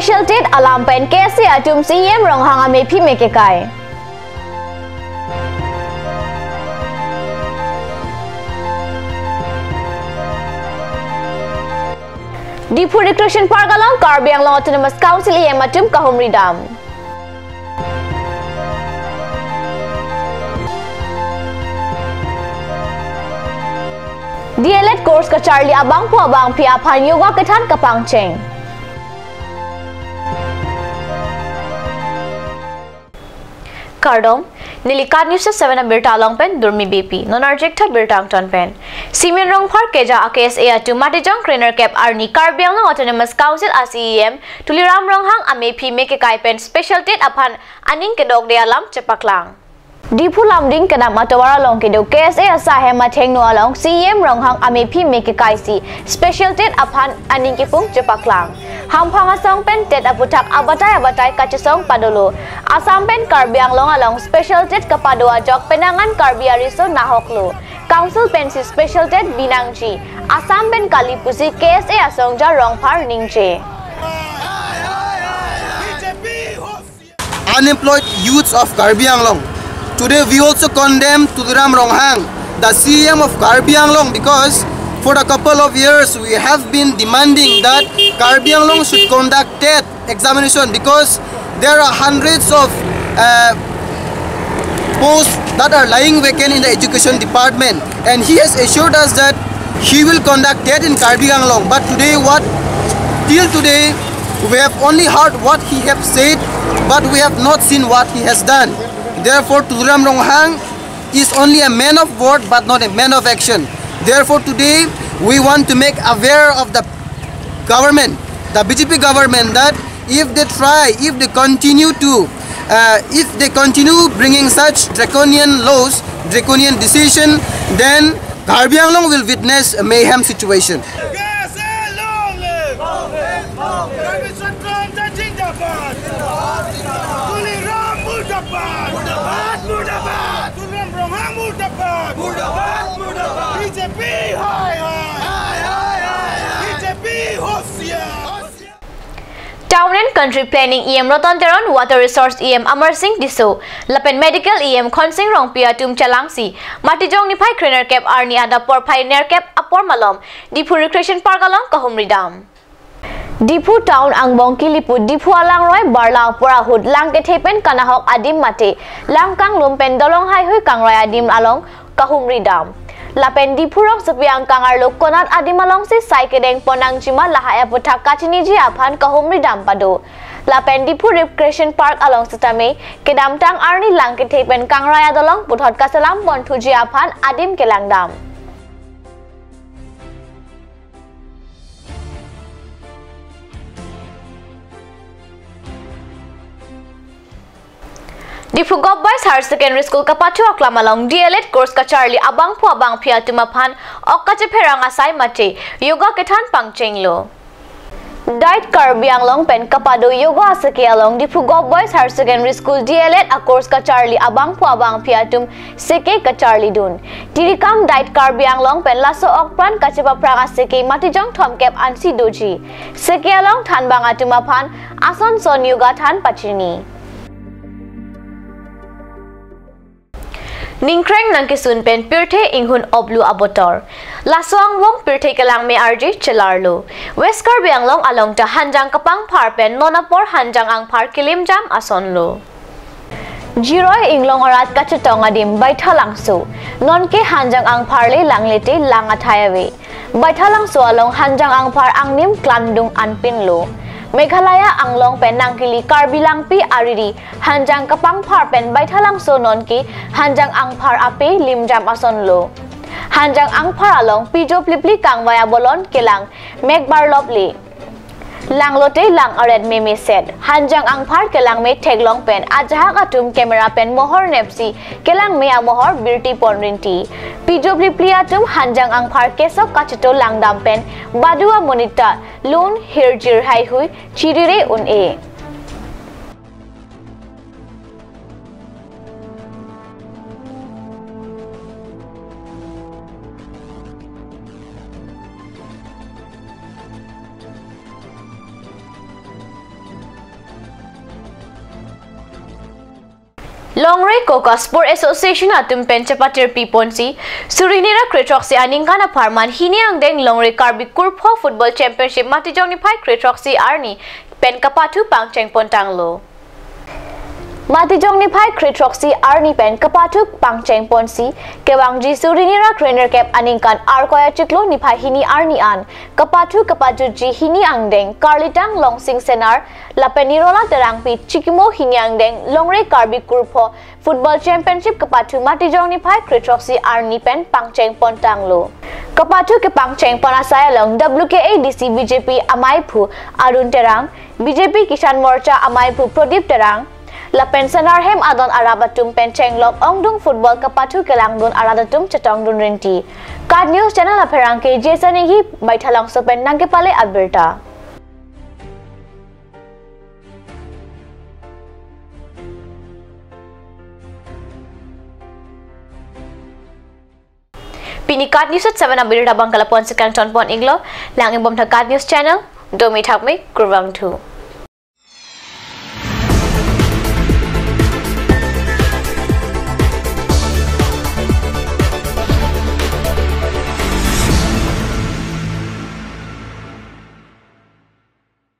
Special date alam pen KSA atum CM rong hang ame phi me ke kai. Dipu Recreation Park along Karbi Anglong Autonomous Council EM atum Kahumri Dam. DLED course ka Charlie abang po abang pia pan yoga ketan kapang cheng. Kardom Nilikat News 7 birta long pen durmi BP non-arject tha birtang ton pen Simin rong par keja akes ea tu matijang trainer cap arni Karbiang long Autonomous Council ACEM tuliram rong hang ame phi me ke kai pen special date apan aning kedok de alam cepaklang Dipu lamding kedam atawara long kedo KSA asahem matheng no along CEM rong hang ame phi me ke kai si special date apan aning ke pung cepaklang Hamphang asong pen tet aputak abatai kacesong padolo. Asam pen Karbiang long along special tet kepadua jok penangan Karbiariso nahoklo. Council pen si special tet binangji. Asam pen kalipusi KSA asong jarong par ningche. Unemployed youths of Karbiang long. Today we also condemn Tuduram Ronghang, the CM of Karbiang long, because for a couple of years we have been demanding that Karbi Anglong should conduct TET examination because there are hundreds of posts that are lying vacant in the education department, and he has assured us that he will conduct TET in Karbi Anglong. But today till today we have only heard what he has said, but we have not seen what he has done. Therefore Tuduram Ronghang is only a man of word but not a man of action. Therefore today we want to make aware of the government, the BJP government, that if they continue bringing such draconian laws, draconian decision, then Karbi Anglong will witness a mayhem situation. Town and Country Planning EM Rotonteron, Water Resource EM Amar Singh Diso, Lapen Medical EM Khonsing Rong Pia Tum Chalangsi, Matijong Nipai Trainer Cap Arni Ada Por Pioneer Cap Apor Malom, Dipu Recreation Park along Kahumri Dam. Dipu Town Angbong Kiliput Dipu Alang Roy Barla Pora Hood Langke Tepen Kanahok Adim Mate, Langkang Lumpen Dolong Hai Hui Kangroy Adim along Kahumri Dam. Lapen Dipurong sepiang kangar lokonat adimalong si saikedeng ponang cima lahaya putak kachiniji apan Kahumri Dam pado. Lapen Dipu Recreation Park along setame kedamtang arni langkit tepen kangraya dolong puthot kasalam pon tuji apan adim kelangdam. Dipu Gop Boys Higher Secondary School kapatu aklamalong DLED course ka Charlie abang po abang pia tumapan okache perang asai mate yoga ketan pangchenglo. Diet Karbi Anglong pen kapado yoga asake along Dipu Gop Boys Higher Secondary School DLED a course ka Charlie abang po abang pia tum seke ka Charlie dun. Tirikam Diet Karbi Anglong pen laso okpran kachepa prang asake matijong thomkep ansi doji. Seke along than banga tumapan ason son yoga than pachini. Ningkreng nang kisun pen pirte inghun oblu abotor. Laswang wong pirte kalang me RJ Chelarlo. West Karbi Anglong along ta hanjang kapang par pen nonapor hanjang ang par kilim jam asonlo. Jiroy inglong orat kachetong adim baithalangsu. Non ke hanjang ang parle langlete langathayawe. Baithalangsu along hanjang ang par angnim klandung anpinlo. Meghalaya Anglong pen nangkili Karbilangpi ariri hanjang kapang par pen baithalang sonon ki hanjang angpar ape limjam asonlo. Hanjang angpar along pijo plipli kangwaya bolon kelang megbar lopli. Langlote lang ared meme set hanjang angpar kelang me teglong pen ajahak atum camera pen mohor nepsi kelang me amohor birti ponrinti. Pijo plipli atum hanjang angpar kesok kachito langdam pen badua monita lun hirjir hai hui chirire un e. Longray Coca Sport Association atum penchapatir piponsi Surinera Kretroxi aningkana parman hiniang deng Longray Karbi Kurpho Football Championship matijong ni pai Kretroxi Arni pen kapatu pangcheng pontanglo. Matijong ni pai Kretroxi Arni pen kapatu pangcheng ponsi kewangji Surinera trainer cap aningkan arkoya chiklo ni pai hini Arni an kapatu ji hini angdeng Karlitang Longsing Senar Lapenirola terangpi Chikimo hiniang deng Longray Karbi Kurpho Football Championship kapatu matijong ni pai Kretroxi Arni pen pangcheng pontanglo. Kapatu ke pangcheng panasaya long WKADC BJP Amaipu Arun Terang BJP Kisan Morcha Amaipu Pradip Terang La pensenar hem adon arabatum pencheng lok ongdung football kapatu kelangdun aradatum chatongdun rinti. Card News Channel aperang ke Jason hi baithalang sopen nangkepale Alberta. Pini Card News at 7 abir dabang kalapon sa Canton Pon Iglo lang ibom ta Card News Channel do mi thak mi kurwang 2